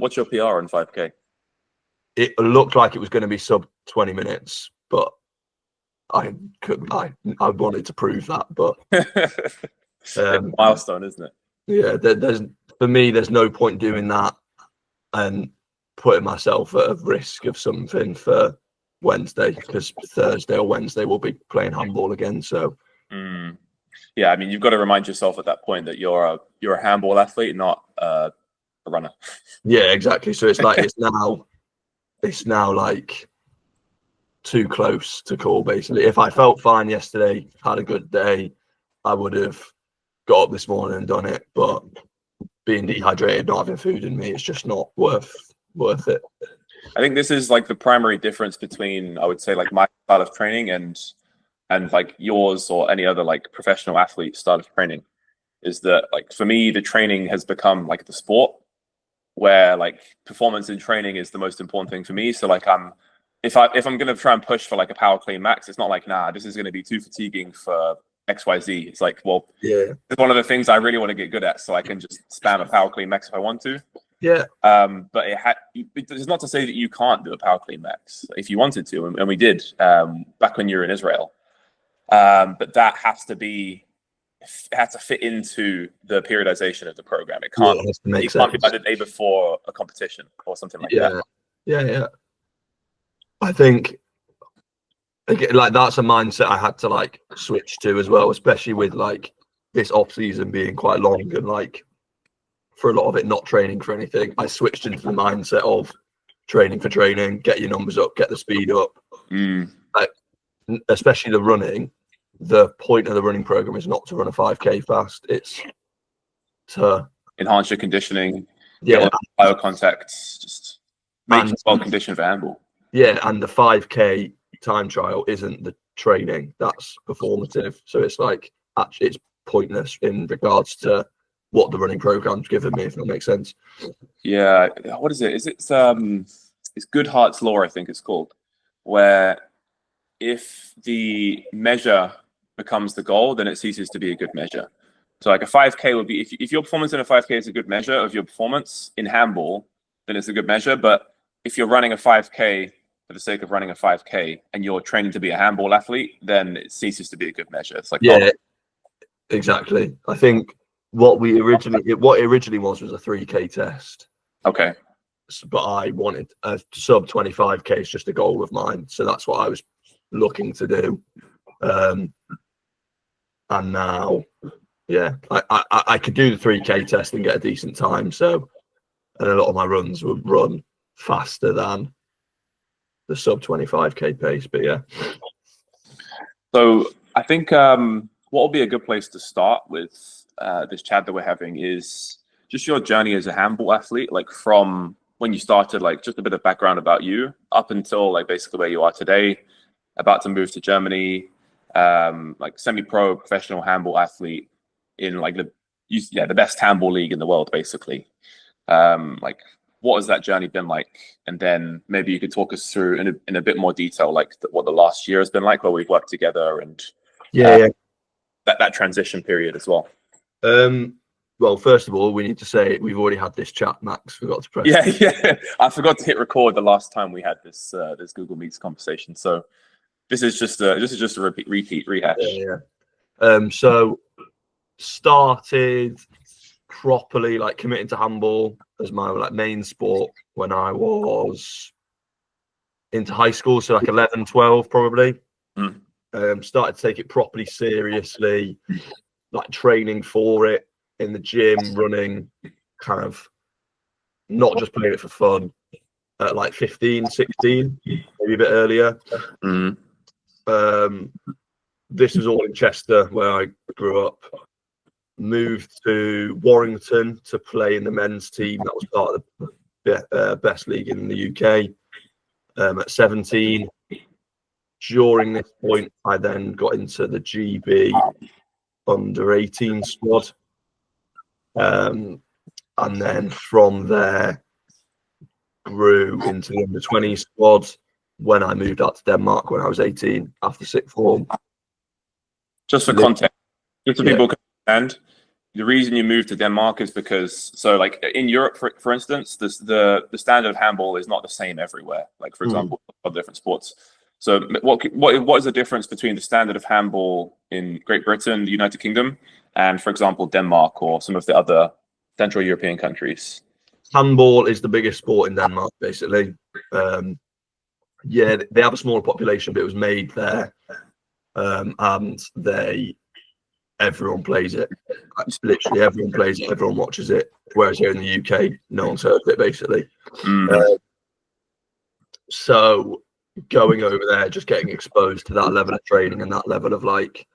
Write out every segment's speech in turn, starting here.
What's your PR on 5K? It looked like it was going to be sub 20 minutes, but I wanted to prove that. But milestone, isn't it? Yeah, for me, there's no point doing that and putting myself at a risk of something for Wednesday, because Thursday or Wednesday we'll be playing handball again. So yeah, I mean, you've got to remind yourself at that point that you're a handball athlete, not a runner. Yeah, exactly. So it's like it's now like too close to call, basically. If I felt fine yesterday, had a good day, I would have got up this morning and done it. But being dehydrated, not having food in me, it's just not worth it. I think this is like the primary difference between, I would say, like my style of training and like yours or any other like professional athlete style of training, is that like for me the training has become like the sport, where like performance in training is the most important thing for me. So like if I'm going to try and push for like a power clean max, it's not like, nah, this is going to be too fatiguing for XYZ. It's like, well, yeah, it's one of the things I really want to get good at, so I can just spam a power clean max if I want to. Yeah. But it's not to say that you can't do a power clean max if you wanted to, and we did back when you were in Israel. But that has to fit into the periodization of the program. It can't be by the day before a competition or something like that. Yeah. I think like that's a mindset I had to like switch to as well, especially with like this off season being quite long and like for a lot of it not training for anything. I switched into the mindset of training for training, get your numbers up, get the speed up. Like, especially the running. The point of the running program is not to run a 5K fast. It's to enhance your conditioning, get biocontacts, just make you well conditioned for handball. Yeah, and the 5K time trial isn't the training, that's performative. So it's like actually it's pointless in regards to what the running program's given me, if that makes sense. Yeah, what is it? It's Goodhart's law, I think it's called, where if the measure becomes the goal, then it ceases to be a good measure. So like a 5K would be, if your performance in a 5K is a good measure of your performance in handball, then it's a good measure. But if you're running a 5K for the sake of running a 5K and you're training to be a handball athlete, then it ceases to be a good measure. It's like, exactly. I think what it originally was a 3K test. Okay. But I wanted a sub 25K is just a goal of mine. So that's what I was looking to do. And now, yeah, I could do the 3K test and get a decent time. So, and a lot of my runs would run faster than the sub 25K pace. But yeah. So I think what will be a good place to start with this chat that we're having is just your journey as a handball athlete, like from when you started, like just a bit of background about you up until like basically where you are today, about to move to Germany, like semi-pro professional handball athlete in like the best handball league in the world, basically. Like what has that journey been like? And then maybe you could talk us through in a bit more detail, like what the last year has been like, where we've worked together, and that transition period as well. Well, first of all, we need to say we've already had this chat. Max forgot to press. Yeah. I forgot to hit record the last time we had this Google Meets conversation. So this is just a repeat rehash. So started properly like committing to handball as my like main sport when I was into high school, so like 11, 12 probably. Started to take it properly seriously, like training for it in the gym, running, kind of not just playing it for fun at like 15, 16, maybe a bit earlier. This was all in Chester, where I grew up. Moved to Warrington to play in the men's team that was part of the best league in the UK at 17. During this point, I then got into the GB under 18 squad. And then from there grew into the under 20 squad when I moved out to Denmark when I was 18 after sixth form. Just for context, just so people can understand, the reason you moved to Denmark is because, so like in Europe, for instance, the standard of handball is not the same everywhere. Like for example, of different sports. So what is the difference between the standard of handball in Great Britain, the United Kingdom, and for example Denmark or some of the other Central European countries? Handball is the biggest sport in Denmark, basically. Yeah, they have a smaller population, but it was made there, and everyone plays it. Literally everyone plays it, everyone watches it. Whereas here in the UK, no one's heard of it, basically. So going over there, just getting exposed to that level of training and that level of like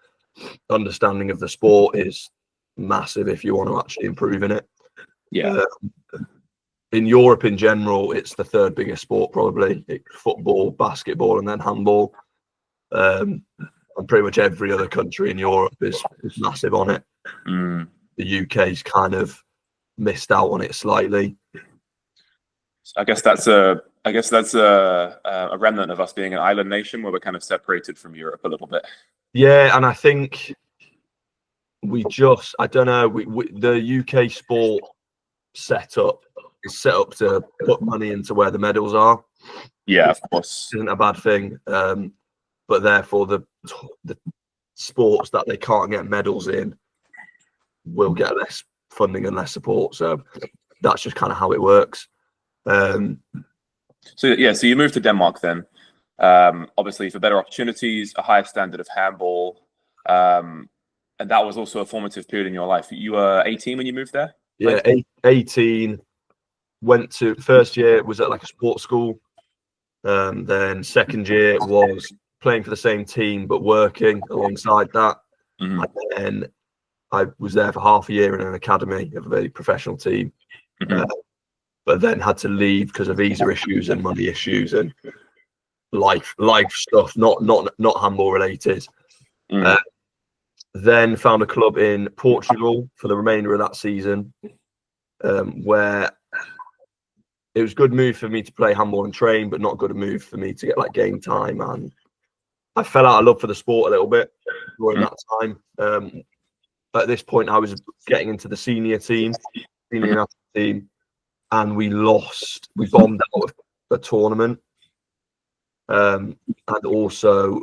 understanding of the sport is massive if you want to actually improve in it. Yeah. In Europe in general, it's the third biggest sport, probably. Football, basketball, and then handball. And pretty much every other country in Europe is massive on it. The UK's kind of missed out on it slightly. I guess that's a remnant of us being an island nation where we're kind of separated from Europe a little bit. Yeah, and I think I don't know, the UK sport setup is set up to put money into where the medals are. Yeah, of course. Isn't a bad thing. But therefore the sports that they can't get medals in will get less funding and less support. So that's just kind of how it works. So you moved to Denmark then, obviously for better opportunities, a higher standard of handball, and that was also a formative period in your life. You were 18 when you moved there? Yeah, 18. Went to first year was at like a sports school. Then second year was playing for the same team but working alongside that. And then I was there for half a year in an academy of a very professional team. But then had to leave because of visa issues and money issues and life stuff, not handball related. Then found a club in Portugal for the remainder of that season, where it was a good move for me to play handball and train, but not a good move for me to get like game time. And I fell out of love for the sport a little bit during that time. At this point, I was getting into the senior team, and we lost. We bombed out of a tournament, and also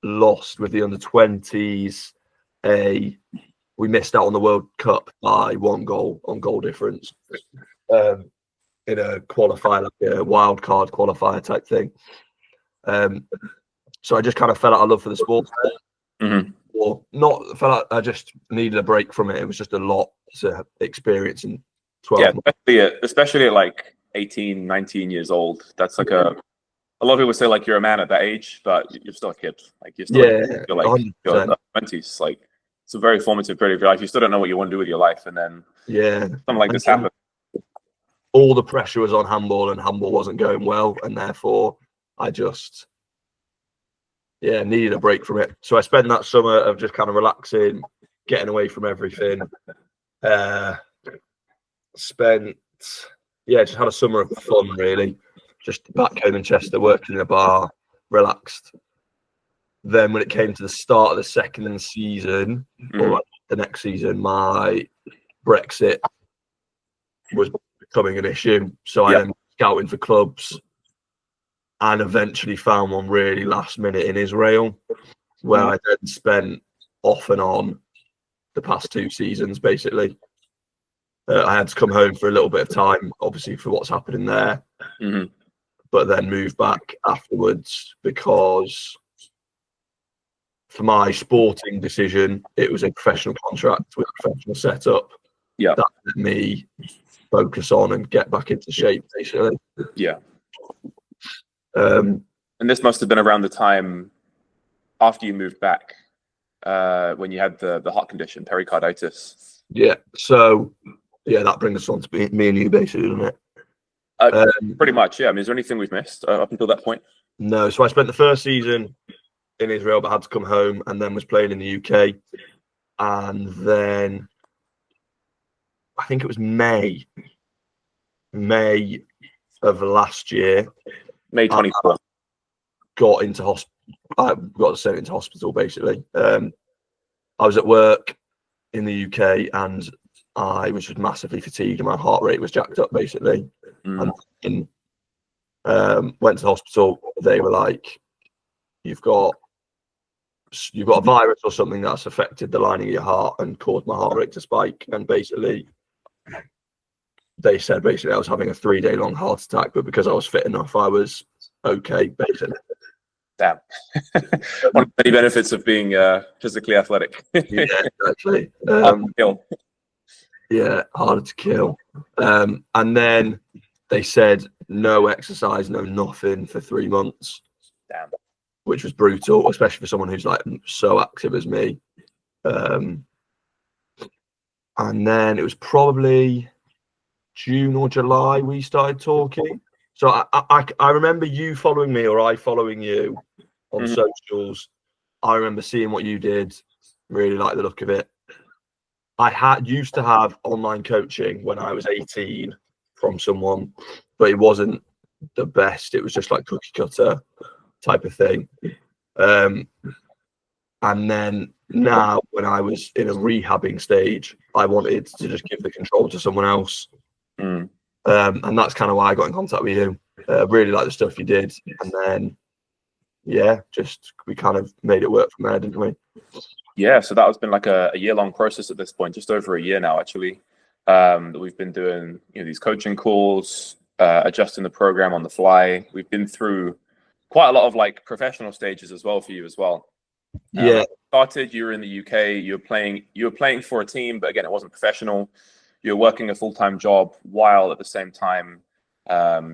lost with the under-20s. We missed out on the World Cup by 1 goal on goal difference in a qualifier, like a wild card qualifier type thing. So I just kind of fell out of love for the sport. Or not fell out. I just needed a break from it. It was just a lot to experience in 12 months. Especially at like 18, 19 years old. That's like a lot of people say like you're a man at that age, but you're still a kid. Like you're still you're like you're 20s. Like it's a very formative period of your life. You still don't know what you want to do with your life, and then something like this happened. All the pressure was on handball, and handball wasn't going well, and therefore I just needed a break from it. So I spent that summer of just kind of relaxing, getting away from everything. Just had a summer of fun, really. Just back home in Chester, working in a bar, relaxed. Then when it came to the start of the second season, or like the next season, my Brexit was becoming an issue. So I ended up scouting for clubs and eventually found one really last minute in Israel, where I then spent off and on the past 2 seasons, basically. I had to come home for a little bit of time, obviously, for what's happening there, but then move back afterwards because for my sporting decision, it was a professional contract with a professional setup. That let me focus on and get back into shape, basically. And this must have been around the time after you moved back, when you had the heart condition, pericarditis. So that brings us on to me and you, basically, doesn't it? Pretty much, yeah. I mean, is there anything we've missed up until that point? No. So I spent the first season in Israel, but had to come home, and then was playing in the UK. And then I think it was May of last year. May 24th. Got into hospital. I got sent into hospital, basically. I was at work, in the UK, and I was just massively fatigued, and my heart rate was jacked up basically. And then, went to the hospital. They were like, "You've got a virus or something that's affected the lining of your heart and caused my heart rate to spike." And basically, they said I was having a 3-day long heart attack, but because I was fit enough, I was okay, basically. Damn. One of the many benefits of being physically athletic. Yeah, exactly. Yeah, harder to kill. And then they said no exercise, no nothing for 3 months. Damn. Which was brutal, especially for someone who's like so active as me. And then it was probably June or July we started talking. So I remember you following me or I following you on socials. I remember seeing what you did, really like the look of it. I used to have online coaching when I was 18 from someone, but it wasn't the best. It was just like cookie cutter type of thing. And then now when I was in a rehabbing stage, I wanted to just give the control to someone else. And that's kind of why I got in contact with you. Really like the stuff you did. And then, yeah, just we kind of made it work from there, didn't we? Yeah, so that has been like a year-long process at this point, just over a year now, actually. That we've been doing, these coaching calls, adjusting the program on the fly. We've been through quite a lot of like professional stages as well for you as well. Yeah. Started, you were in the UK, you were playing for a team, but again, it wasn't professional. You were working a full-time job while at the same time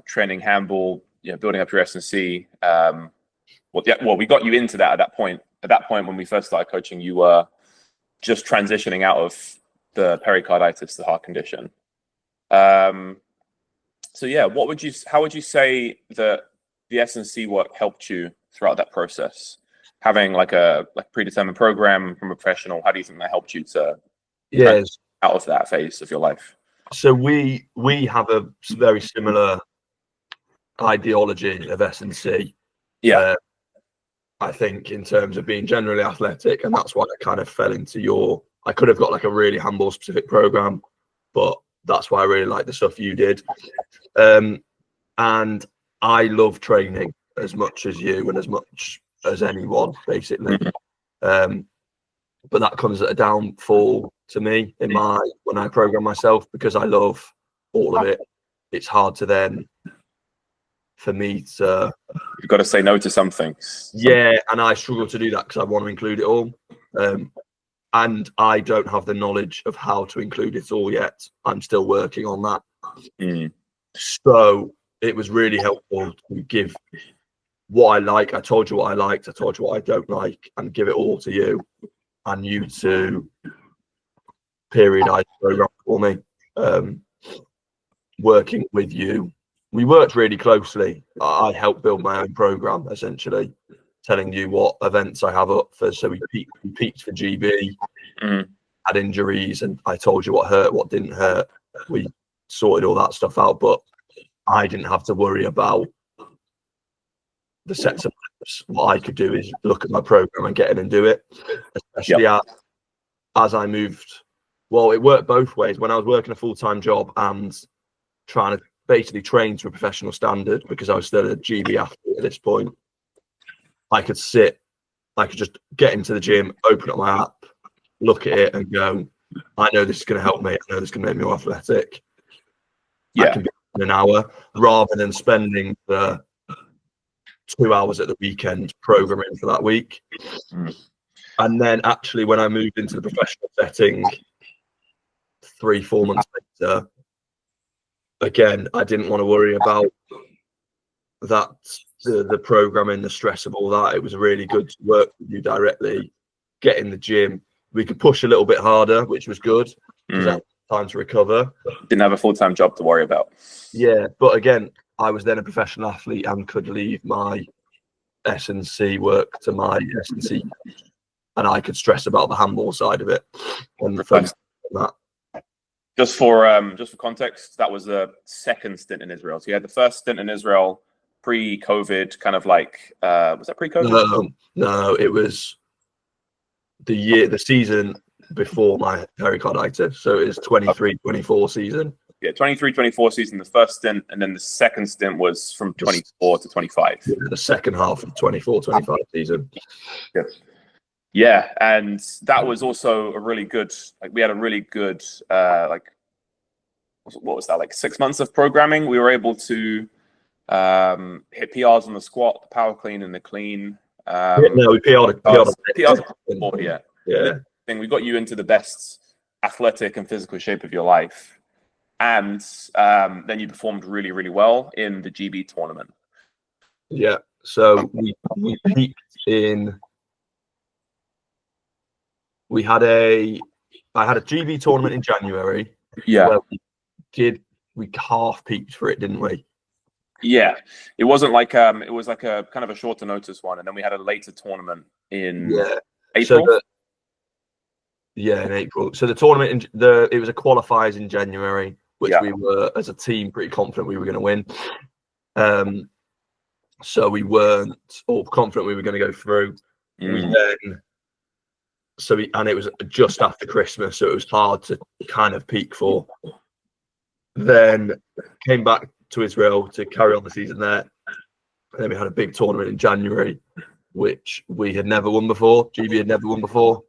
training handball, building up your S&C. Well, we got you into that at that point. At that point, when we first started coaching, you were just transitioning out of the pericarditis, the heart condition. So yeah, how would you say that the S&C work helped you throughout that process? Having like a predetermined program from a professional, how do you think that helped you to out of that phase of your life? So we have a very similar ideology of S&C. Yeah. I think in terms of being generally athletic, and that's why I kind of fell into I could have got like a really handball specific program, but that's why I really like the stuff you did. And I love training as much as you and as much as anyone, basically. But that comes at a downfall to me when I program myself, because I love all of it. It's hard to then, for me to... You've got to say no to something. Yeah, and I struggle to do that because I want to include it all. And I don't have the knowledge of how to include it all yet. I'm still working on that. So it was really helpful to give what I like. I told you what I liked. I told you what I don't like, and give it all to you, and you to periodize the program for me. Working with you, we worked really closely. I helped build my own program, essentially, telling you what events I have up for. So we peaked for GB, had injuries, and I told you what hurt, what didn't hurt. We sorted all that stuff out, but I didn't have to worry about the sets of reps. What I could do is look at my program and get in and do it, especially as I moved. Well, it worked both ways. When I was working a full-time job and trying to basically train to a professional standard, because I was still a GB athlete at this point, I could just get into the gym, open up my app, look at it and go, I know this is going to help me. I know this is going to make me more athletic. I can be in an hour, rather than spending the 2 hours at the weekend programming for that week. And then actually, when I moved into the professional setting 3-4 months later, again, I didn't want to worry about that, the programming, the stress of all that. It was really good to work with you directly, get in the gym. We could push a little bit harder, which was good, because that was time to recover. Didn't have a full-time job to worry about. Yeah, but again, I was then a professional athlete and could leave my S&C work to my S&C coach, and I could stress about the handball side of it. And that. Just for context, that was the second stint in Israel. So you had the first stint in Israel pre-COVID, kind of like was that pre-COVID? No, it was the season before my pericarditis. So it was 23-24 season. Yeah, 23-24 season, the first stint, and then the second stint was from 24 to 25. Yeah, the second half of 24-25 season. Yeah. Yeah, and that was also a really good, like we had a really good, like, what was that, like 6 months of programming? We were able to hit PRs on the squat, the power clean, and the clean. No, we PR'd. Yeah. Yeah. Thing, we got you into the best athletic and physical shape of your life. And then you performed really, really well in the GB tournament. Yeah. So we peaked in. I had a GB tournament in January. Yeah. Where we half peaked for it, didn't we? Yeah. It wasn't like it was like a kind of a shorter notice one, and then we had a later tournament in April. So in April. So the tournament it was a qualifiers in January, which we were as a team pretty confident we were going to win. So we weren't all confident we were going to go through. And it was just after Christmas, so it was hard to kind of peak for. Then came back to Israel to carry on the season there. And then we had a big tournament in January, which we had never won before. GB had never won before.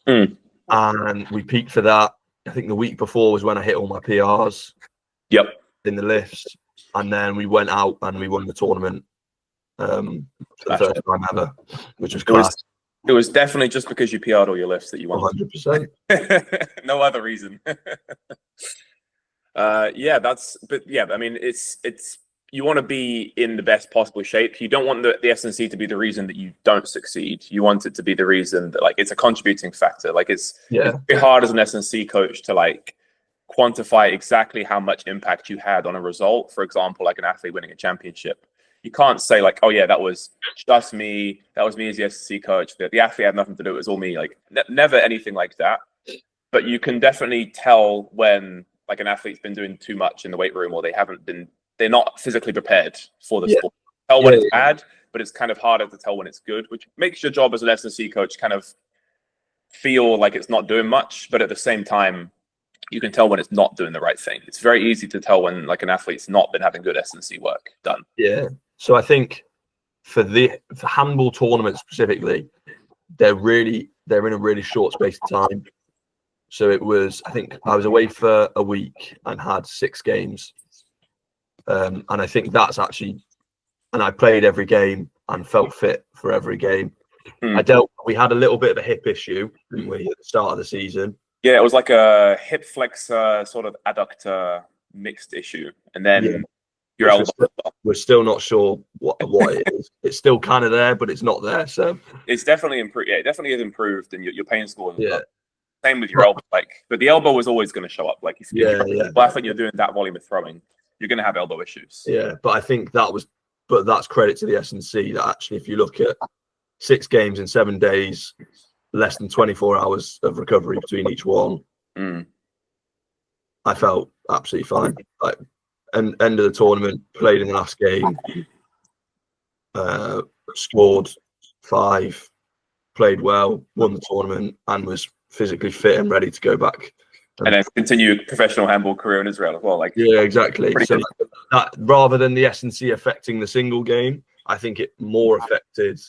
And we peaked for that. I think the week before was when I hit all my PRs. Yep. In the lifts. And then we went out and we won the tournament for the first time ever, which was class. It was definitely just because you PR'd all your lifts that you won. 100%. No other reason. I mean, it's you want to be in the best possible shape. You don't want the SNC to be the reason that you don't succeed. You want it to be the reason that, like, it's a contributing factor. Like, it's very hard as an SNC coach to, like, quantify exactly how much impact you had on a result. For example, like an athlete winning a championship. You can't say, like, oh yeah, that was just me. That was me as the SNC coach. The athlete had nothing to do. It was all me. Like, never anything like that. But you can definitely tell when, like, an athlete's been doing too much in the weight room, or they're not physically prepared for the sport. Tell when it's bad, but it's kind of harder to tell when it's good, which makes your job as an SNC coach kind of feel like it's not doing much, but at the same time, you can tell when it's not doing the right thing. It's very easy to tell when, like, an athlete's not been having good SNC work done. Yeah. So I think for handball tournaments specifically, they're in a really short space of time. So I think I was away for a week and had 6 games. And I think that's actually, and I played every game and felt fit for every game. We had a little bit of a hip issue, didn't we, at the start of the season? Yeah, it was like a hip flexor sort of adductor mixed issue. And then your elbow. We're still not sure what it is. It's still kind of there, but it's not there. So it's definitely improved. Yeah, it definitely has improved, and your pain score is up. Same with your elbow, but the elbow was always going to show up. Like, if you're doing that volume of throwing, you're going to have elbow issues. Yeah, but I think that's credit to the SNC that actually, if you look at 6 games in 7 days, less than 24 hours of recovery between each one, I felt absolutely fine. Like, and end of the tournament, played in the last game, scored 5, played well, won the tournament, and was physically fit and ready to go back and then continue professional handball career in Israel as well. Like, yeah, exactly. So that rather than the SNC affecting the single game, I think it more affected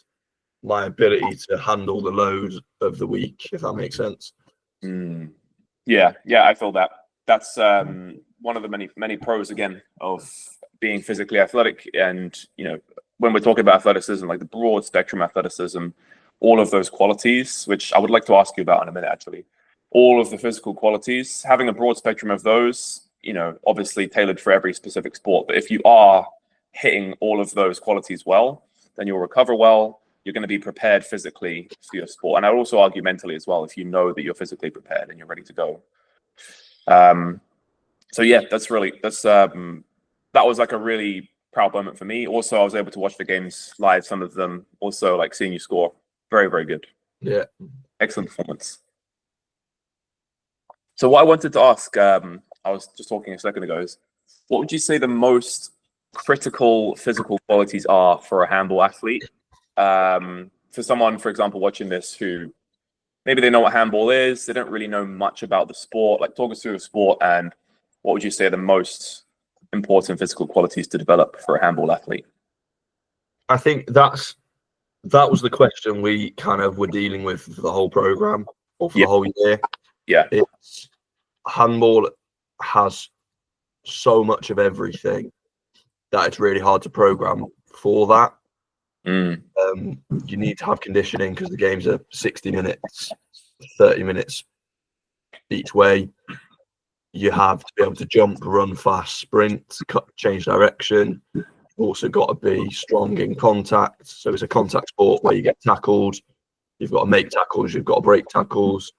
my ability to handle the load of the week, if that makes sense. Yeah, I feel that. That's one of the many pros, again, of being physically athletic. And, you know, when we're talking about athleticism, like the broad spectrum athleticism, all of those qualities, which I would like to ask you about in a minute, actually, all of the physical qualities, having a broad spectrum of those, you know, obviously tailored for every specific sport. But if you are hitting all of those qualities well, then you'll recover well. You're going to be prepared physically for your sport. And I would also argue mentally as well, if you know that you're physically prepared and you're ready to go. So yeah, that was like a really proud moment for me. Also, I was able to watch the games live, some of them. Also, like, seeing you score, very, very good. Yeah. Excellent performance. So what I wanted to ask, I was just talking a second ago, is what would you say the most critical physical qualities are for a handball athlete? For someone, for example, watching this who maybe they know what handball is. They don't really know much about the sport. Like, talk us through the sport, and what would you say are the most important physical qualities to develop for a handball athlete? I think that was the question we kind of were dealing with for the whole program or for the whole year. Yeah. It's handball has so much of everything that it's really hard to program for that. You need to have conditioning because the games are 60 minutes, 30 minutes each way. You have to be able to jump, run fast, sprint, change direction. You've also got to be strong in contact. So it's a contact sport where you get tackled. You've got to make tackles. You've got to break tackles.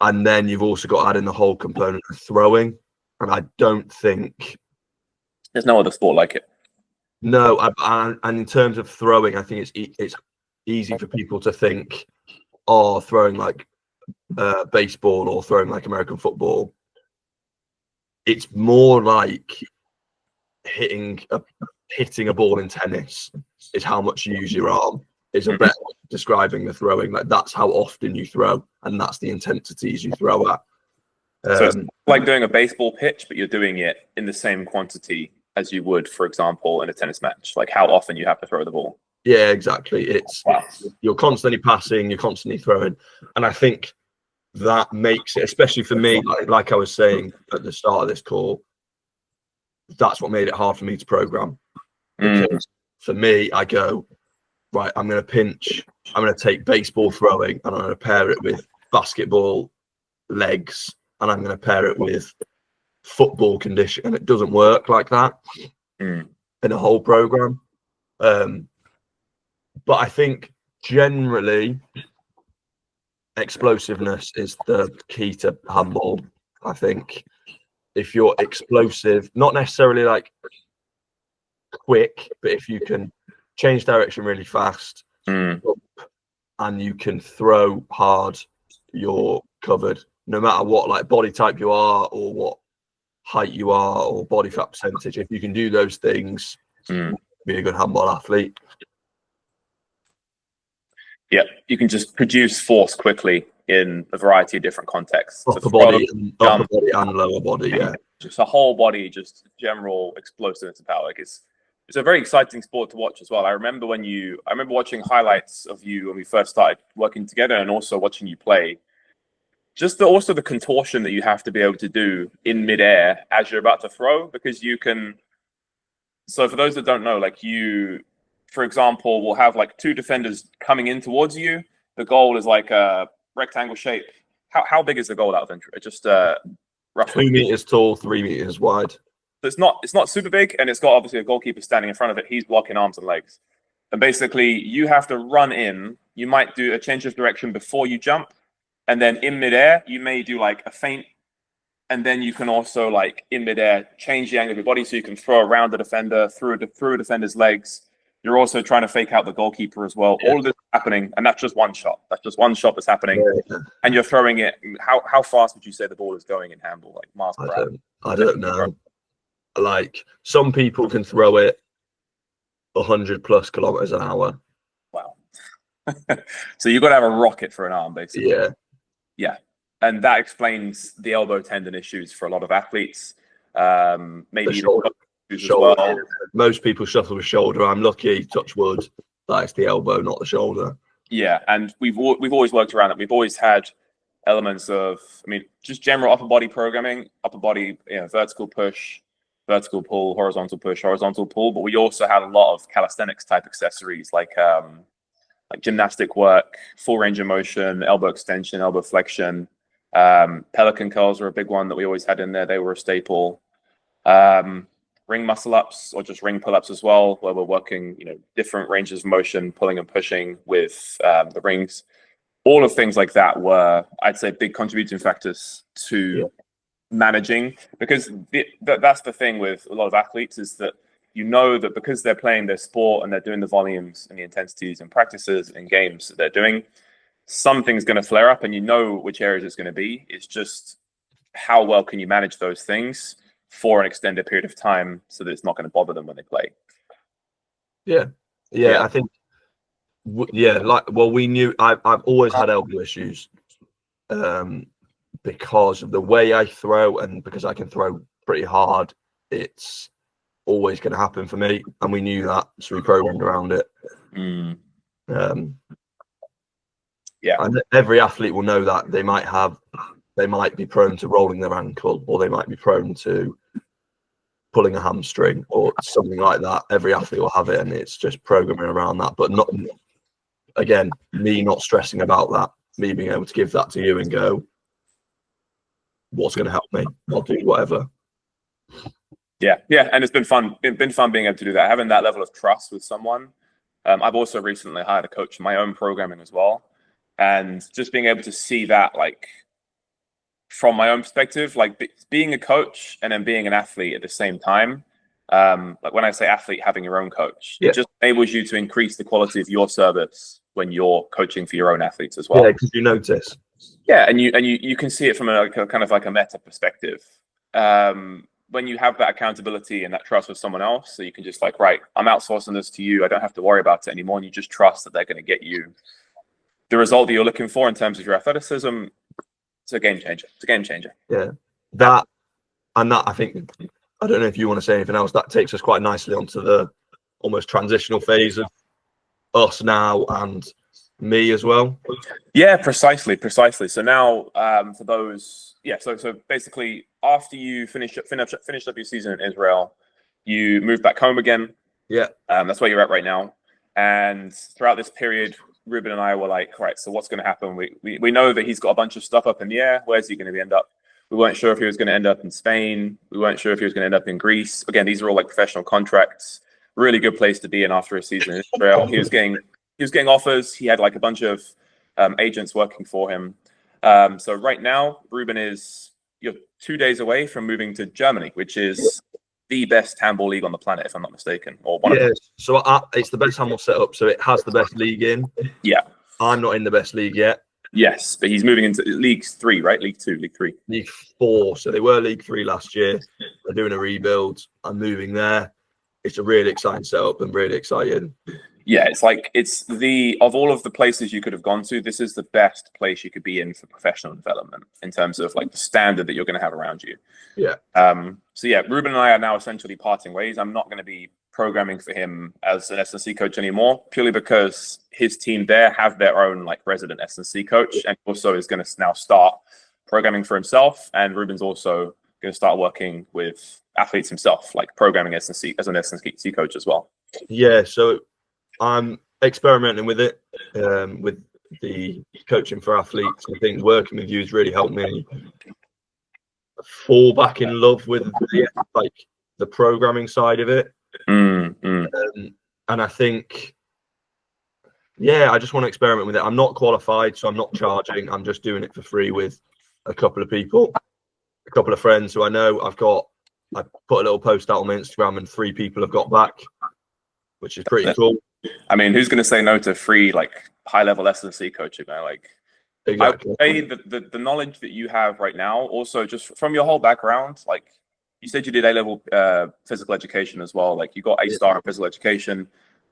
And then you've also got to add in the whole component of throwing. And I don't think there's no other sport like it. No, and in terms of throwing, I think it's easy for people to think, oh, throwing like baseball or throwing like American football. It's more like hitting a ball in tennis is how much you use your arm. Is a better way of describing the throwing. Like, that's how often you throw, and that's the intensities you throw at. So it's like doing a baseball pitch, but you're doing it in the same quantity as you would, for example, in a tennis match. Like, how often you have to throw the ball. Yeah, exactly. You're constantly passing, you're constantly throwing, and I think that makes it, especially for me, like I was saying at the start of this call, that's what made it hard for me to program. Because for me, I go, right, I'm going to take baseball throwing, and I'm going to pair it with basketball legs, and I'm going to pair it with football condition, and it doesn't work like that in a whole program. But I think generally explosiveness is the key to handball. I think if you're explosive, not necessarily like quick, but if you can change direction really fast and you can throw hard, you're covered. No matter what like body type you are or what height you are or body fat percentage, if you can do those things, be a good handball athlete. Yeah, you can just produce force quickly in a variety of different contexts. Upper body and lower body, yeah. Just a whole body, just general explosiveness and power. Like, it's a very exciting sport to watch as well. I remember watching highlights of you when we first started working together, and also watching you play. Just also the contortion that you have to be able to do in midair as you're about to throw, because you can. So for those that don't know, like, you, for example, will have like two defenders coming in towards you. The goal is like a rectangle shape. How big is the goal out of interest? Just roughly 2 meters tall, 3 meters wide. So it's not super big, and it's got obviously a goalkeeper standing in front of it. He's blocking arms and legs, and basically you have to run in. You might do a change of direction before you jump, and then in midair you may do like a feint, and then you can also, like, in midair change the angle of your body so you can throw around the defender, through a defender's legs. You're also trying to fake out the goalkeeper as well. Yeah. All of this is happening, and that's just one shot. That's just one shot that's happening, and you're throwing it. How fast would you say the ball is going in handball? Like, miles per hour? I don't know. Like, some people can throw it 100+ kilometers an hour. Wow. So you've got to have a rocket for an arm, basically. Yeah. And that explains the elbow tendon issues for a lot of athletes. Maybe shoulder. As well. Most people suffer with shoulder. I'm lucky, touch wood, that it's the elbow, not the shoulder. Yeah, and we've always worked around it. We've always had elements of, just general upper body programming, upper body, vertical push, vertical pull, horizontal push, horizontal pull. But we also had a lot of calisthenics type accessories like gymnastic work, full range of motion, elbow extension, elbow flexion. Pelican curls were a big one that we always had in there. They were a staple. Ring muscle ups, or just ring pull ups as well, where we're working, different ranges of motion, pulling and pushing with the rings. All of things like that were, I'd say, big contributing factors to managing, because that's the thing with a lot of athletes, is that that because they're playing their sport and they're doing the volumes and the intensities and practices and games that they're doing, something's going to flare up, and which areas it's going to be. It's just how well can you manage those things for an extended period of time so that it's not going to bother them when they play. Yeah. I think Yeah, we knew I've always had elbow issues, because of the way I throw and because I can throw pretty hard. It's always going to happen for me, and we knew that, so we programmed around it. Yeah, and every athlete will know that they might be prone to rolling their ankle, or they might be prone to pulling a hamstring or something like that. Every athlete will have it, and it's just programming around that. But not, again, me not stressing about that, me being able to give that to you and go, what's going to help me? I'll do whatever. Yeah, and it's been fun. Been fun being able to do that, having that level of trust with someone. I've also recently hired a coach in my own programming as well, and just being able to see that, like, from my own perspective, like being a coach and then being an athlete at the same time. Like when I say athlete, having your own coach, it just enables you to increase the quality of your service when you're coaching for your own athletes as well. Yeah, because you notice. Yeah, and you can see it from a kind of like a meta perspective. When you have that accountability and that trust with someone else, so you can just like, right, I'm outsourcing this to you. I don't have to worry about it anymore. And you just trust that they're going to get you the result that you're looking for in terms of your athleticism. It's a game changer. It's a game changer. Yeah, that I think, I don't know if you want to say anything else. That takes us quite nicely onto the almost transitional phase of us now and me as well. Yeah, precisely. So now, for those, so basically, after you finished up your season in Israel, you moved back home again. Yeah, that's where you're at right now. And throughout this period, Ruben and I were like, right, so what's going to happen? We know that he's got a bunch of stuff up in the air. Where's he going to end up? We weren't sure if he was going to end up in Spain. We weren't sure if he was going to end up in Greece. Again, these are all like professional contracts. Really good place to be in after a season in Israel. He was getting offers. He had like a bunch of agents working for him. So right now, Ruben you're 2 days away from moving to Germany, which is the best handball league on the planet, if I'm not mistaken, or one of them. So it's the best handball setup. So it has the best league in. Yeah. I'm not in the best league yet. Yes, but he's moving into League 3, right? League 2, League 3. League 4. So they were League 3 last year. They're doing a rebuild. I'm moving there. It's a really exciting setup and really exciting. Yeah, of all of the places you could have gone to, this is the best place you could be in for professional development in terms of like the standard that you're going to have around you. Yeah. So yeah, Ruben and I are now essentially parting ways. I'm not going to be programming for him as an S&C coach anymore, purely because his team there have their own like resident S&C coach, and also is going to now start programming for himself. And Ruben's also going to start working with athletes himself, like programming S&C as an S&C coach as well. Yeah, so I'm experimenting with it, with the coaching for athletes. I think working with you has really helped me fall back in love with the programming side of it. And I think, I just want to experiment with it. I'm not qualified, so I'm not charging. I'm just doing it for free with a couple of people, a couple of friends who I know. I put a little post out on my Instagram, and 3 people have got back, which is pretty cool. I mean, who's going to say no to free, like, high-level S&C coaching, man? Like, exactly. I would say the knowledge that you have right now, also just from your whole background, like, you said you did A-level physical education as well. Like, you got A-star in physical education.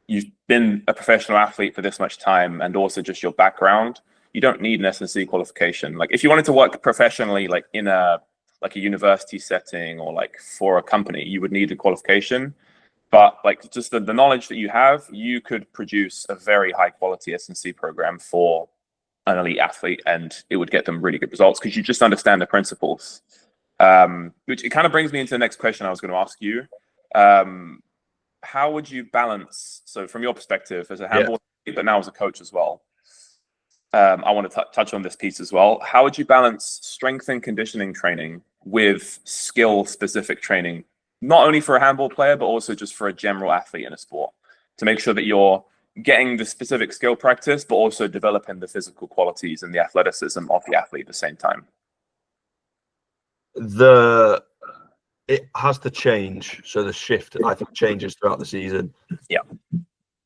You've been a professional athlete for this much time, and also just your background. You don't need an S&C qualification. Like, if you wanted to work professionally, like in a university setting or like for a company, you would need a qualification. But like just the knowledge that you have, you could produce a very high quality S&C program for an elite athlete, and it would get them really good results because you just understand the principles. Which it kind of brings me into the next question I was going to ask you. How would you balance, so from your perspective as a handball athlete, but now as a coach as well, I want to touch on this piece as well. How would you balance strength and conditioning training with skill-specific training, not only for a handball player, but also just for a general athlete in a sport, to make sure that you're getting the specific skill practice, but also developing the physical qualities and the athleticism of the athlete at the same time? It has to change. So the shift, I think, changes throughout the season. Yeah.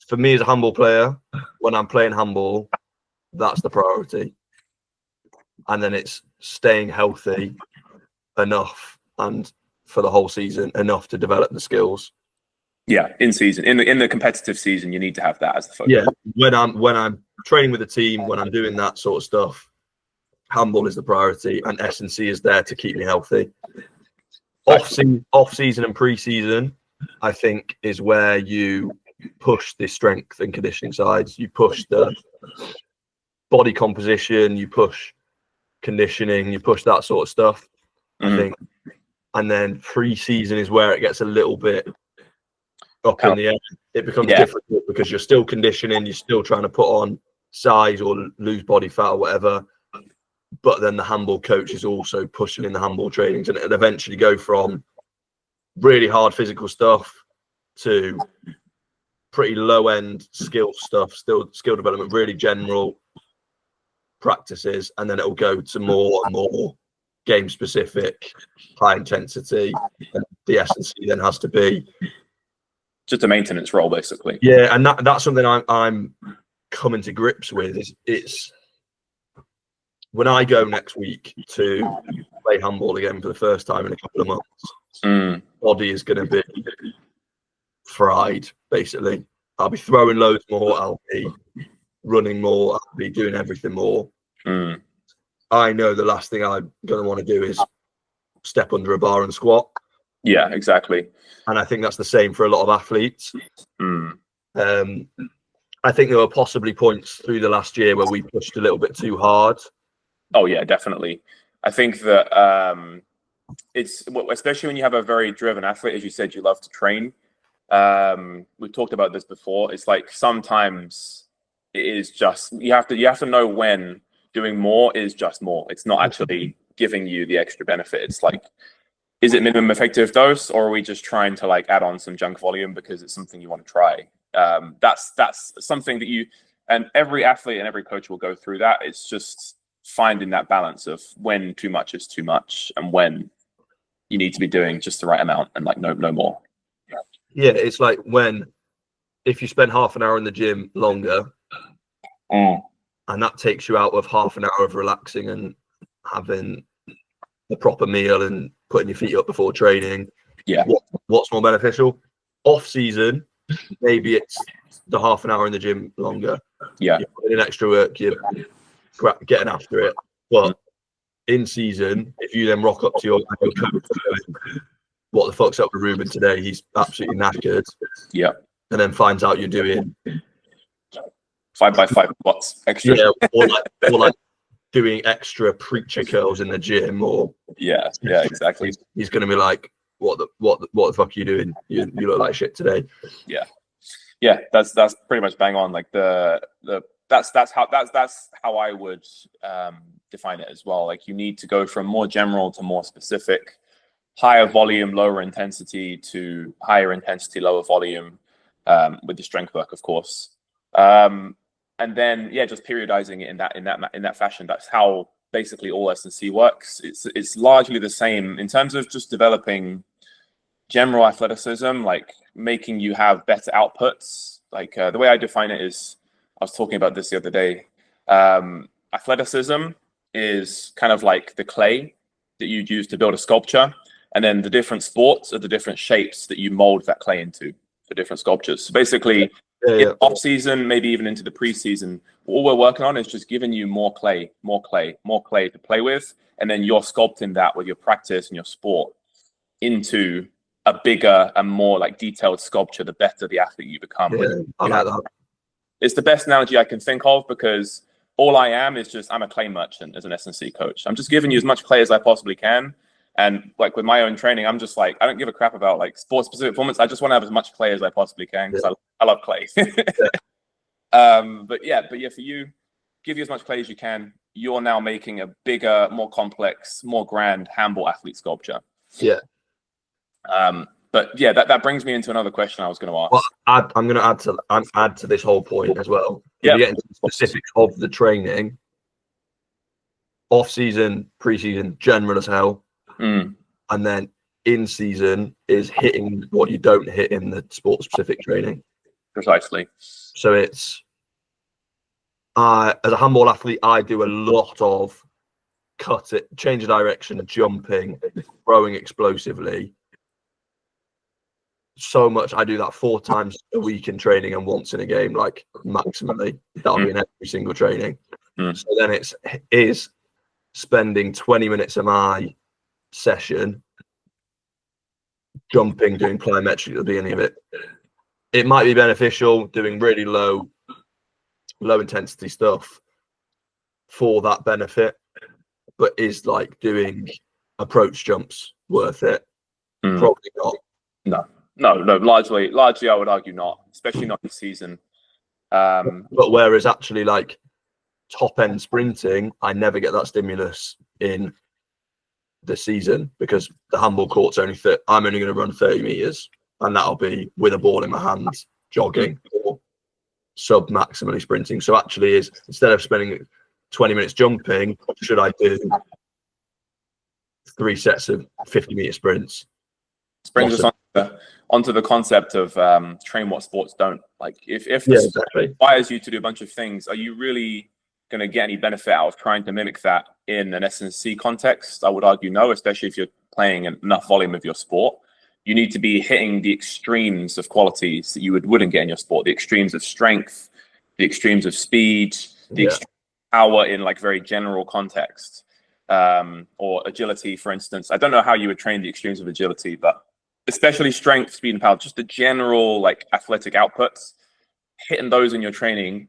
For me as a handball player, when I'm playing handball, that's the priority. And then it's staying healthy enough and for the whole season enough to develop the skills. Yeah, in season, in the competitive season, you need to have that as the focus. Yeah, when I'm training with the team, when I'm doing that sort of stuff, handball is the priority, and S&C is there to keep me healthy. Off season and pre-season, I think, is where you push the strength and conditioning sides. You push the body composition, you push conditioning, you push that sort of stuff. I think, and then pre-season is where it gets a little bit up in the air. It becomes difficult because you're still conditioning, you're still trying to put on size or lose body fat or whatever. But then the handball coach is also pushing in the handball trainings, and it'll eventually go from really hard physical stuff to pretty low end skill stuff, still skill development, really general practices, and then it'll go to more and more game specific, high intensity. And the S&C then has to be just a maintenance role, basically. Yeah, and that's something I'm coming to grips with. It's when I go next week to play handball again for the first time in a couple of months, body is going to be fried, basically. I'll be throwing loads more, I'll be running more, I'll be doing everything more. I know the last thing I'm going to want to do is step under a bar and squat. Yeah, exactly. And I think that's the same for a lot of athletes. I think there were possibly points through the last year where we pushed a little bit too hard. Oh yeah, definitely. I think that it's especially when you have a very driven athlete, as you said, you love to train. We've talked about this before. It's like sometimes it is just you have to know when doing more is just more. It's not actually giving you the extra benefit. It's like, is it minimum effective dose, or are we just trying to like add on some junk volume because it's something you want to try? That's something that and every athlete and every coach will go through that. It's just finding that balance of when too much is too much and when you need to be doing just the right amount and like no more. Yeah, it's like if you spend half an hour in the gym longer, and that takes you out of half an hour of relaxing and having a proper meal and putting your feet up before training. Yeah. What's more beneficial? Off season, maybe it's the half an hour in the gym longer. Yeah. You're putting in extra work, you're getting after it. But in season, if you then rock up to your coach going, what the fuck's up with Ruben today? He's absolutely knackered. Yeah. And then finds out you're doing 5x5 squats extra. Yeah, or like doing extra preacher curls in the gym, or yeah, exactly. He's going to be like, what the fuck are you doing? You look like shit today. Yeah. That's pretty much bang on. Like that's how I would define it as well. Like you need to go from more general to more specific, higher volume, lower intensity to higher intensity, lower volume, with the strength work, of course. And then just periodizing it in that fashion. That's how basically all S&C works. It's largely the same in terms of just developing general athleticism, like making you have better outputs. Like the way I define it is, I was talking about this the other day. Athleticism is kind of like the clay that you'd use to build a sculpture, and then the different sports are the different shapes that you mold that clay into for different sculptures. So basically, in off season, maybe even into the preseason, all we're working on is just giving you more clay to play with, and then you're sculpting that with your practice and your sport into a bigger and more like detailed sculpture. The better the athlete you become. I like that. It's the best analogy I can think of, because all I am is I'm a clay merchant as an S&C coach. I'm just giving you as much clay as I possibly can. And like with my own training, I'm just like, I don't give a crap about like sports specific performance. I just want to have as much clay as I possibly can because I love clay. But for you, give you as much clay as you can. You're now making a bigger, more complex, more grand handball athlete sculpture. Yeah. But that brings me into another question I was going to ask. Well, I'm going to add to this whole point as well. If we get into the specifics of the training, off season, pre-season, general as hell. And then in season is hitting what you don't hit in the sport specific training. Precisely. So it's as a handball athlete, I do a lot of change of direction, jumping, throwing explosively. so much. I do that 4 times a week in training and once in a game, like maximally. That'll be in every single training. So then is spending 20 minutes of my session jumping, doing plyometric at the beginning of it. It might be beneficial doing really low intensity stuff for that benefit, but is like doing approach jumps worth it? Probably not. No. Largely, I would argue not, especially not this season. But whereas actually, like top end sprinting, I never get that stimulus in the season because the handball court's only I'm only going to run 30 meters, and that'll be with a ball in my hands, jogging or sub maximally sprinting. So actually, is instead of spending 20 minutes jumping, should I do 3 sets of 50-meter sprints? This brings us onto the concept of train what sports don't. Like if exactly requires you to do a bunch of things, are you really going to get any benefit out of trying to mimic that in an S&C context? I would argue no, especially if you're playing enough volume of your sport. You need to be hitting the extremes of qualities that you wouldn't get in your sport, the extremes of strength, the extremes of speed, the extreme power in like very general context, or agility, for instance. I don't know how you would train the extremes of agility, but especially strength, speed, and power, just the general like athletic outputs, hitting those in your training,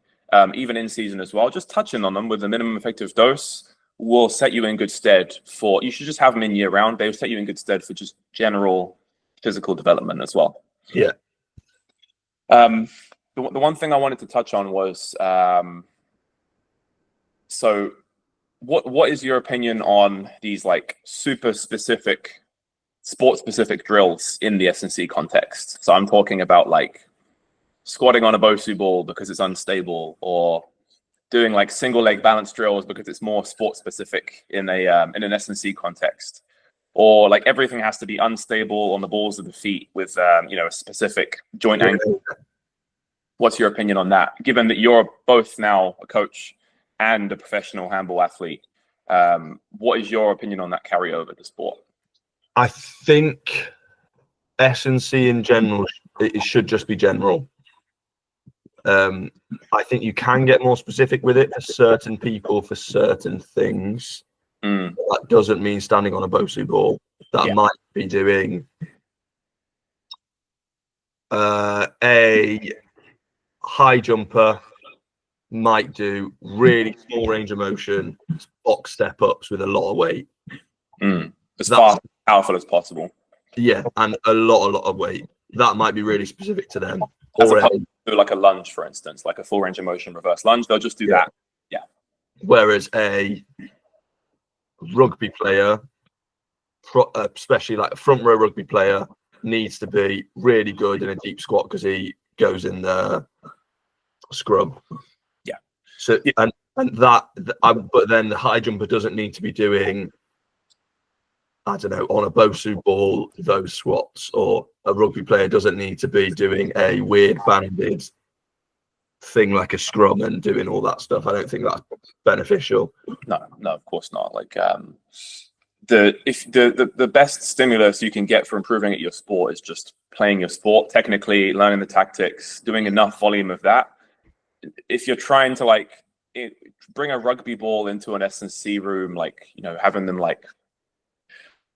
even in season as well, just touching on them with a minimum effective dose will set you in good stead for, you should just have them in year round. They will set you in good stead for just general physical development as well. Yeah. The one thing I wanted to touch on was, so what is your opinion on these like super specific, sport specific drills in the S&C context? So I'm talking about like squatting on a Bosu ball because it's unstable, or doing like single leg balance drills because it's more sport specific in an S&C context, or like everything has to be unstable on the balls of the feet with a specific joint angle. What's your opinion on that, given that you're both now a coach and a professional handball athlete? What is your opinion on that carryover to sport? I think S&C in general, it should just be general. I think you can get more specific with it for certain people, for certain things. That doesn't mean standing on a Bosu ball. That might be doing a high jumper, might do really small range of motion, box step ups with a lot of weight. As fast, powerful as possible. Yeah, and a lot of weight. That might be really specific to them. As opposed to like a lunge, for instance, like a full range of motion reverse lunge, they'll just do that. Yeah. Whereas a rugby player, especially like a front row rugby player, needs to be really good in a deep squat because he goes in the scrum. Yeah. So and that, but then the high jumper doesn't need to be doing, I don't know, on a Bosu ball those squats, or a rugby player doesn't need to be doing a weird banded thing like a scrum and doing all that stuff. I don't think that's beneficial. No, of course not. Like the best stimulus you can get for improving at your sport is just playing your sport technically, learning the tactics, doing enough volume of that. If you're trying to like bring a rugby ball into an S&C room, like having them like,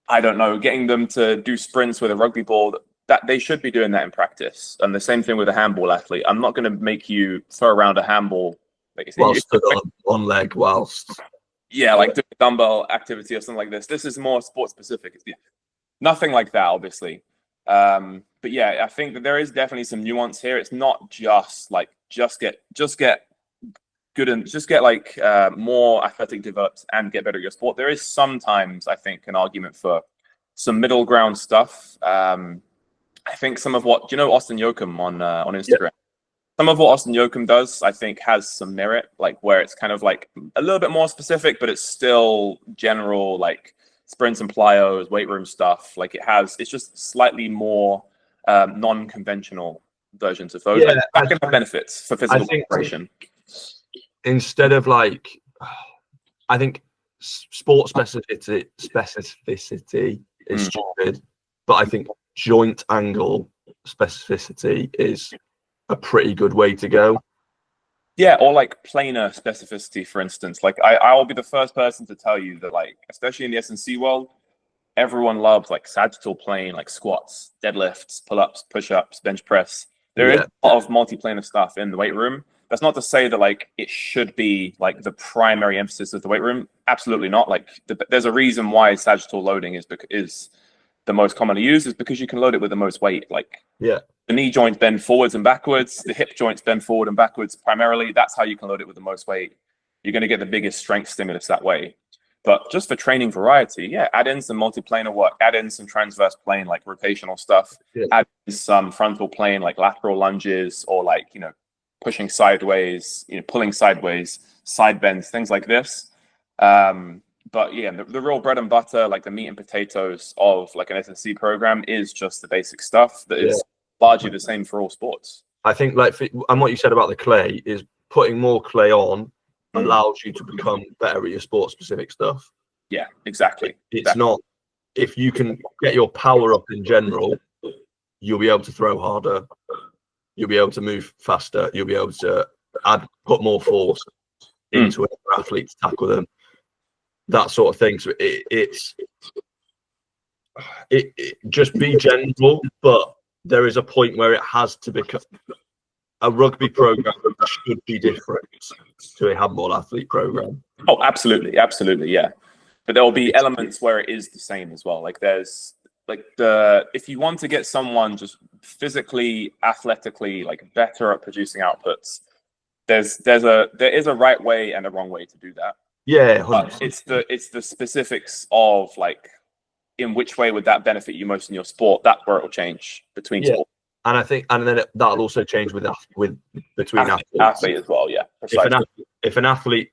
I don't know, getting them to do sprints with a rugby ball, that they should be doing that in practice. And the same thing with a handball athlete. I'm not going to make you throw around a handball like on leg whilst. Yeah, like doing a dumbbell activity or something like this. This is more sport specific. Nothing like that, obviously. But yeah, I think that there is definitely some nuance here. It's not just like just get good and just get like more athletic developed and get better at your sport. There is sometimes, I think, an argument for some middle ground stuff. I think some of what, Austin Yoakum on Instagram? Yeah. Some of what Austin Yoakum does, I think, has some merit, like where it's kind of like a little bit more specific, but it's still general, like sprints and plyos, weight room stuff. Like it's just slightly more non-conventional versions of those. Yeah, that can have benefits for physical preparation. Instead of like, I think sport specificity is stupid, but I think joint angle specificity is a pretty good way to go. Yeah, or like planar specificity, for instance. Like I will be the first person to tell you that, like, especially in the S&C world, everyone loves like sagittal plane, like squats, deadlifts, pull-ups, push-ups, bench press. There is a lot of multi-planar stuff in the weight room. That's not to say that like it should be like the primary emphasis of the weight room. Absolutely not. Like there's a reason why sagittal loading is the most commonly used, is because you can load it with the most weight. Like the knee joints bend forwards and backwards, the hip joints bend forward and backwards primarily. That's how you can load it with the most weight. You're going to get the biggest strength stimulus that way. But just for training variety, yeah, add in some multiplanar work, add in some transverse plane, like rotational stuff, add in some frontal plane, like lateral lunges, or like, you know, pushing sideways, you know, pulling sideways, side bends, things like this. But yeah, the real bread and butter, like the meat and potatoes of like an S&C program, is just the basic stuff that is largely the same for all sports. I think like, and what you said about the clay is putting more clay on allows you to become better at your sport specific stuff. Yeah, exactly. It's not, if you can get your power up in general, you'll be able to throw harder, you'll be able to move faster, you'll be able to put more force into another athlete to tackle them, that sort of thing. So it just be general, but there is a point where it has to become a rugby program should be different to a handball athlete program. Oh, absolutely, yeah. But there will be elements where it is the same as well. Like there's like if you want to get someone just physically, athletically, like better at producing outputs, there is a right way and a wrong way to do that. Yeah, but it's the specifics of like in which way would that benefit you most in your sport. That's where it will change between sports. And I think, and then that'll also change between athlete as well. Yeah, if an athlete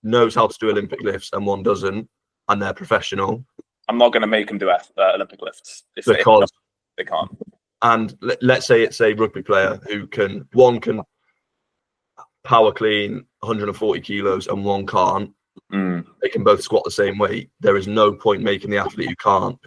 knows how to do Olympic lifts and one doesn't, and they're professional, I'm not going to make them do Olympic lifts because they can't. And let's say it's a rugby player who can power clean 140 kilos and one can't. They can both squat the same weight. There is no point making the athlete who can't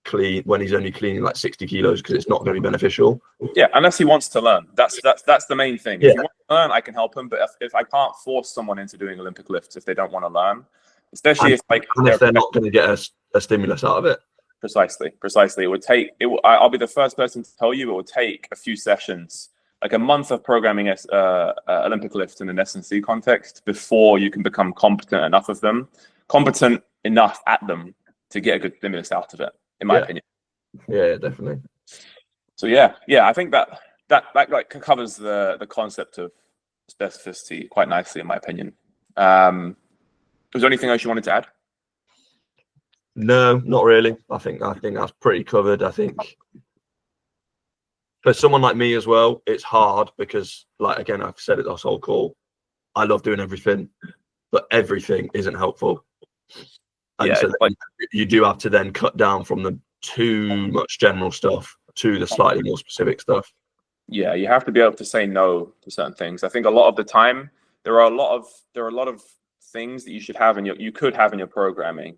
clean when he's only cleaning like 60 kilos, because it's not going to be beneficial. Yeah, unless he wants to learn. That's the main thing. If he wants to learn, I can help him. But if I can't force someone into doing Olympic lifts if they don't want to learn, especially if they're not going to get a stimulus out of it. Precisely. I'll be the first person to tell you it will take a few sessions, like a month of programming Olympic lifts in an S&C context before you can become competent enough at them to get a good stimulus out of it, in my opinion. Yeah, definitely. So yeah, I think that like covers the concept of specificity quite nicely, in my opinion. Was there anything else you wanted to add? No, not really. I think that's pretty covered. I think for someone like me as well, it's hard because, like, again, I've said it this whole call, I love doing everything, but everything isn't helpful. And so you do have to then cut down from the too much general stuff to the slightly more specific stuff. Yeah, you have to be able to say no to certain things. I think a lot of the time there are a lot of things that you could have in your programming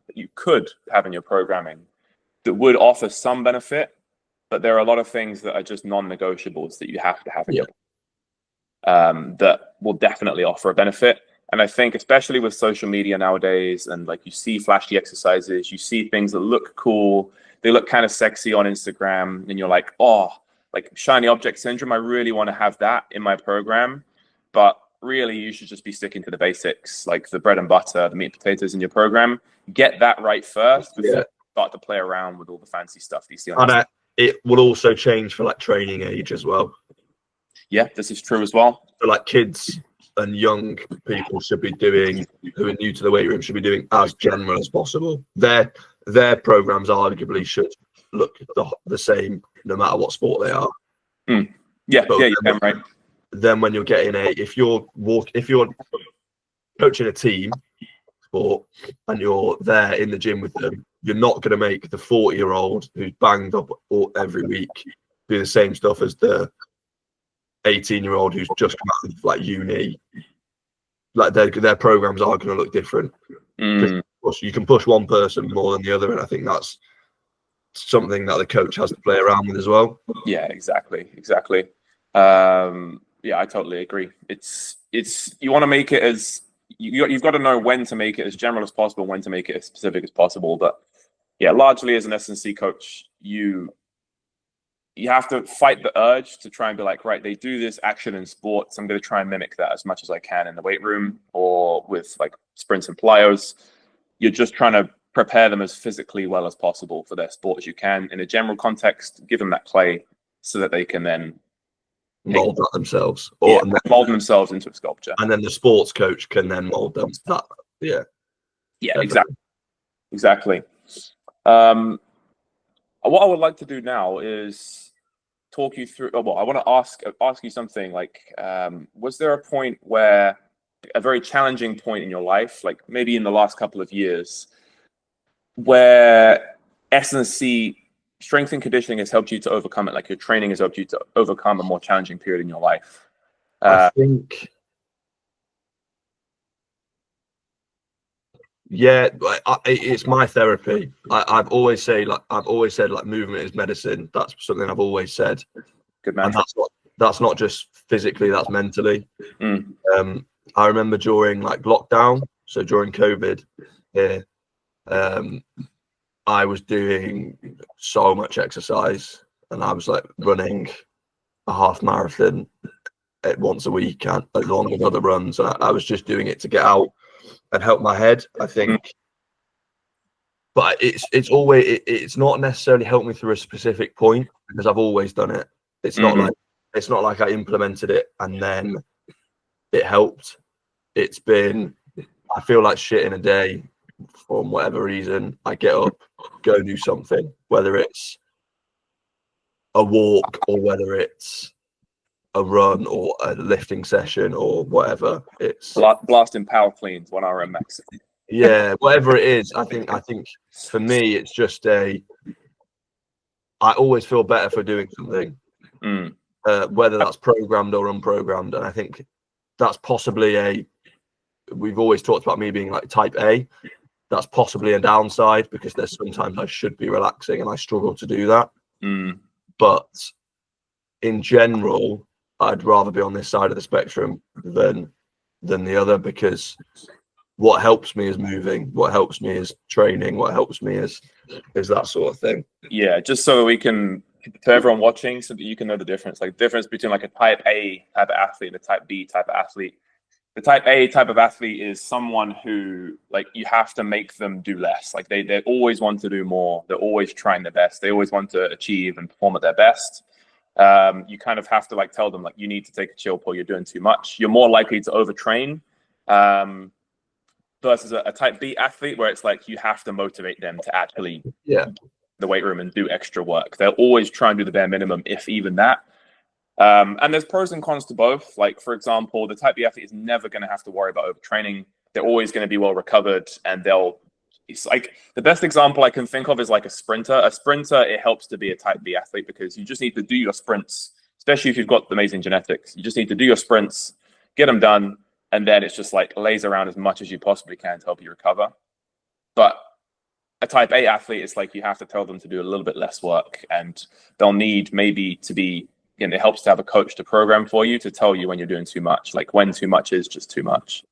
that would offer some benefit, but there are a lot of things that are just non-negotiables that you have to have in your that will definitely offer a benefit. And I think especially with social media nowadays, and like you see flashy exercises, you see things that look cool, they look kind of sexy on Instagram, and you're like, oh, like shiny object syndrome, I really want to have that in my program. But really, you should just be sticking to the basics, like the bread and butter, the meat and potatoes in your program. Get that right first before you start to play around with all the fancy stuff that you see on Instagram. It will also change for like training age as well. Yeah, this is true as well. So like kids and young people who are new to the weight room should be doing as general as possible. Their programs arguably should look the same no matter what sport they are. Yeah, you can, right. Then when you're getting if you're coaching a team sport and you're there in the gym with them, you're not going to make the 40-year-old who's banged up every week do the same stuff as the 18-year-old who's just come out of like uni. Like their programs are going to look different. You can push one person more than the other, and I think that's something that the coach has to play around with as well. Yeah, exactly. Yeah, I totally agree. It's you want to make it as you've got to know when to make it as general as possible, when to make it as specific as possible. But yeah, largely as an S&C coach, you have to fight the urge to try and be like, right, they do this action in sports. I'm going to try and mimic that as much as I can in the weight room or with like sprints and plyos. You're just trying to prepare them as physically well as possible for their sport as you can. In a general context, give them that clay so that they can then mold that themselves, mold themselves into a sculpture. And then the sports coach can then mold them. Yeah, definitely. Exactly. What I would like to do now is talk you through. Well, I want to ask you something. Like, was there a point where a very challenging point in your life, like maybe in the last couple of years, where S&C strength and conditioning has helped you to overcome it? Like your training has helped you to overcome a more challenging period in your life. I think. Yeah, it's my therapy. I've always said like movement is medicine. That's something I've always said. Good man. And that's not just physically, that's mentally. I remember during like lockdown, so during COVID, I was doing so much exercise, and I was like running a half marathon once a week, and along with other runs. And I was just doing it to get out and help my head, I think. But it's not necessarily helped me through a specific point, because I've always done it. It's not like I implemented it and then it helped. It's been, I feel like shit in a day for whatever reason. I get up, go do something, whether it's a walk or whether it's a run or a lifting session or whatever. It's blasting power cleans 1 hour max. Yeah, whatever it is. I think for me, it's just I always feel better for doing something, whether that's programmed or unprogrammed. And I think that's possibly we've always talked about me being like type A. That's possibly a downside, because there's sometimes I should be relaxing and I struggle to do that. But in general, I'd rather be on this side of the spectrum than the other, because what helps me is moving, what helps me is training, what helps me is that sort of thing. Yeah, just so we can, to everyone watching, so that you can know the difference, like the difference between like a type A type of athlete and a type B type of athlete. The type A type of athlete is someone who, like, you have to make them do less. Like they always want to do more. They're always trying their best. They always want to achieve and perform at their best. You kind of have to like tell them like, you need to take a chill pill. You're doing too much. You're more likely to overtrain. Versus a type B athlete, where it's like you have to motivate them to actually the weight room and do extra work. They'll always try and do the bare minimum, if even that. And there's pros and cons to both. Like, for example, the type B athlete is never going to have to worry about overtraining. They're always going to be well recovered, and it's like the best example I can think of is like a sprinter. A sprinter, it helps to be a type B athlete, because you just need to do your sprints, especially if you've got amazing genetics. You just need to do your sprints, get them done, and then it's just like lays around as much as you possibly can to help you recover. But a type A athlete, it's like you have to tell them to do a little bit less work, and they'll need maybe to be, it helps to have a coach to program for you, to tell you when you're doing too much, like when too much is just too much.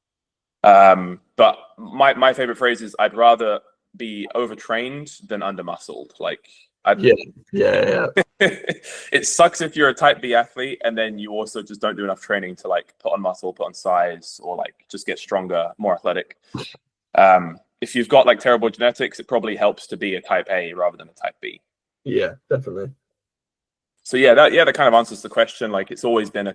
But my favorite phrase is, I'd rather be overtrained than undermuscled. Like, yeah. It sucks if you're a type B athlete and then you also just don't do enough training to like put on muscle, put on size, or like just get stronger, more athletic. If you've got like terrible genetics, it probably helps to be a type A rather than a type B. Yeah, definitely. So that kind of answers the question. Like, it's always been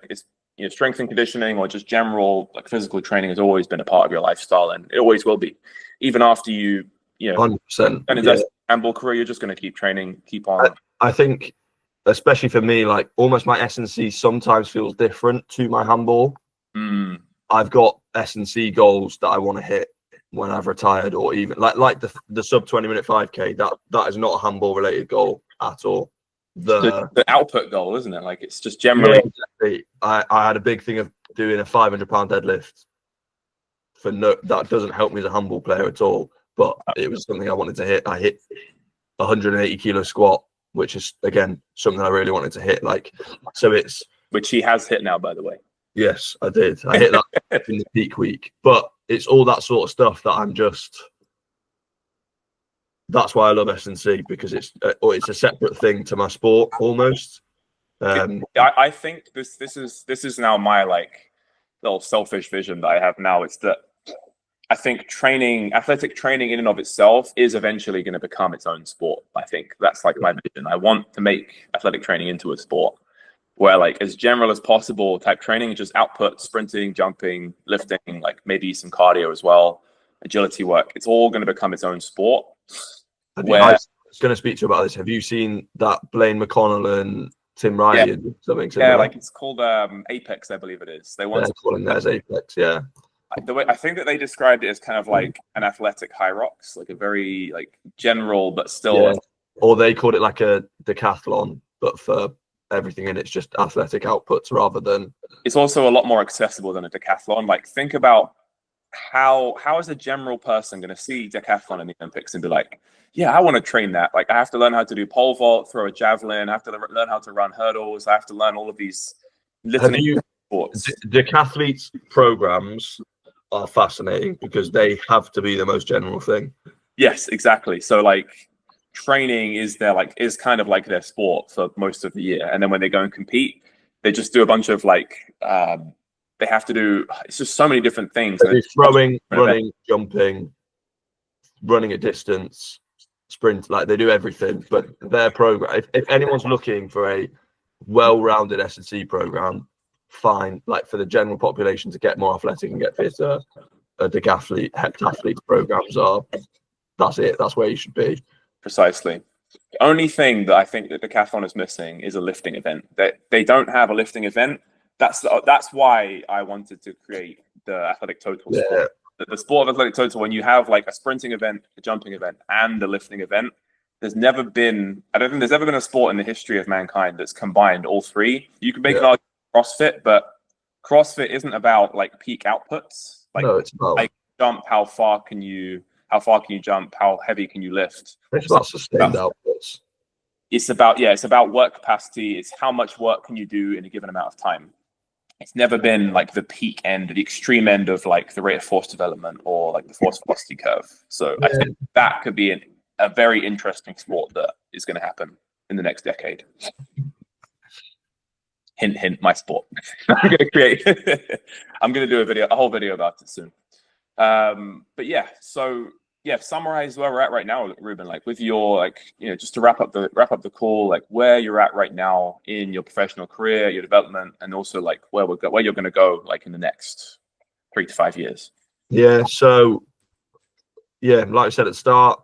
strength and conditioning, or just general like physical training, has always been a part of your lifestyle, and it always will be, even after you 100%. And in that handball career, you're just going to keep training, keep on. I think, especially for me, like almost my S&C sometimes feels different to my handball. I've got S&C goals that I want to hit when I've retired, or even like the sub 20-minute 5K. That is not a handball related goal at all. The output goal, isn't it? Like, it's just generally. Yeah, exactly. I had a big thing of doing a 500-pound deadlift. That doesn't help me as a handball player at all. But it was something I wanted to hit. I hit 180 kilo squat, which is again something I really wanted to hit. Like, so it's which he has hit now, by the way. Yes, I did. I hit that in the peak week, but it's all that sort of stuff that I'm just. That's why I love S&C, because it's a separate thing to my sport almost. I think this is now my like little selfish vision that I have now. It's that I think athletic training in and of itself is eventually going to become its own sport. I think that's like my vision. I want to make athletic training into a sport where like as general as possible type training, just output, sprinting, jumping, lifting, like maybe some cardio as well, agility work. It's all going to become its own sport. I was going to speak to you about this. Have you seen that Blaine McConnell and Tim Riley and something similar? Yeah, like it's called Apex, I believe it is. They want to call it as Apex, yeah. The way I think that they described it as kind of like an athletic high rocks, like a very like general but still. Or they called it like a decathlon, but for everything in it's just athletic outputs rather than. It's also a lot more accessible than a decathlon. Like think about how is a general person going to see decathlon in the Olympics and be like, yeah, I want to train that. Like I have to learn how to do pole vault, throw a javelin. I have to learn how to run hurdles. I have to learn all of these sports. Decathletes programs are fascinating because they have to be the most general thing. Yes, exactly. So like training is kind of like their sport for most of the year. And then when they go and compete, they just do a bunch of like, they have to do, it's just so many different things. Throwing, running, jumping, running a distance, sprint, like they do everything. But their program, if anyone's looking for a well-rounded S&C program, fine, like for the general population to get more athletic and get fitter, decathlete, heptathlete programs that's it. That's where you should be. Precisely. The only thing that I think that decathlon is missing is a lifting event. They don't have a lifting event. That's why I wanted to create the athletic total sport. The sport of athletic total, when you have like a sprinting event, a jumping event, and a lifting event, I don't think there's ever been a sport in the history of mankind that's combined all three. You can make an argument for CrossFit, but CrossFit isn't about like peak outputs. Like, no, it's about like jump, how far can you jump, how heavy can you lift? It's about sustained outputs. It's about work capacity. It's how much work can you do in a given amount of time. It's never been like the peak end, the extreme end of like the rate of force development or like the force velocity curve. So I think that could be a very interesting sport that is going to happen in the next decade. Hint, hint, my sport. I'm going to do a whole video about it soon. But yeah, so yeah, summarize where we're at right now, Ruben, like with your, like, you know, just to wrap up the call, like where you're at right now in your professional career, your development, and also like where you're going to go like in the next 3 to 5 years. Yeah. So yeah, like I said at the start,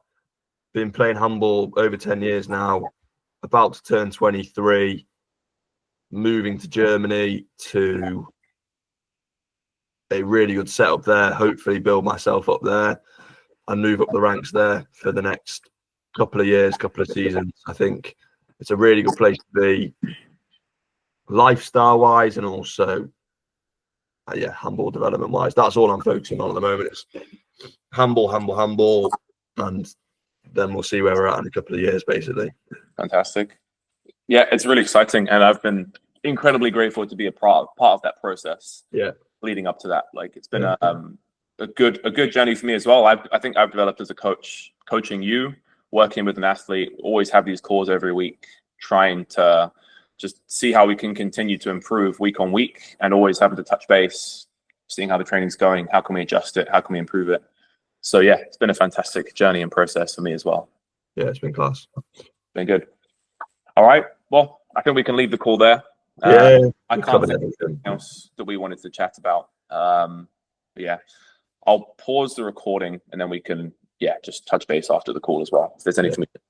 been playing handball over 10 years now, about to turn 23, moving to Germany to a really good setup there, hopefully build myself up there and move up the ranks there for the next couple of years, couple of seasons. I think it's a really good place to be, lifestyle wise, and also handball development wise. That's all I'm focusing on at the moment. It's handball, and then we'll see where we're at in a couple of years, basically. Fantastic. Yeah, it's really exciting, and I've been incredibly grateful to be a part of that process. Yeah, leading up to that, like it's been a good journey for me as well. I think I've developed as a coach, coaching you, working with an athlete, always have these calls every week, trying to just see how we can continue to improve week on week, and always having to touch base, seeing how the training's going, how can we adjust it, how can we improve it. So yeah, it's been a fantastic journey and process for me as well. Yeah, it's been class. Been good. All right, well, I think we can leave the call there. I can't think of anything else that we wanted to chat about. But yeah, I'll pause the recording and then we can just touch base after the call as well. If there's anything we can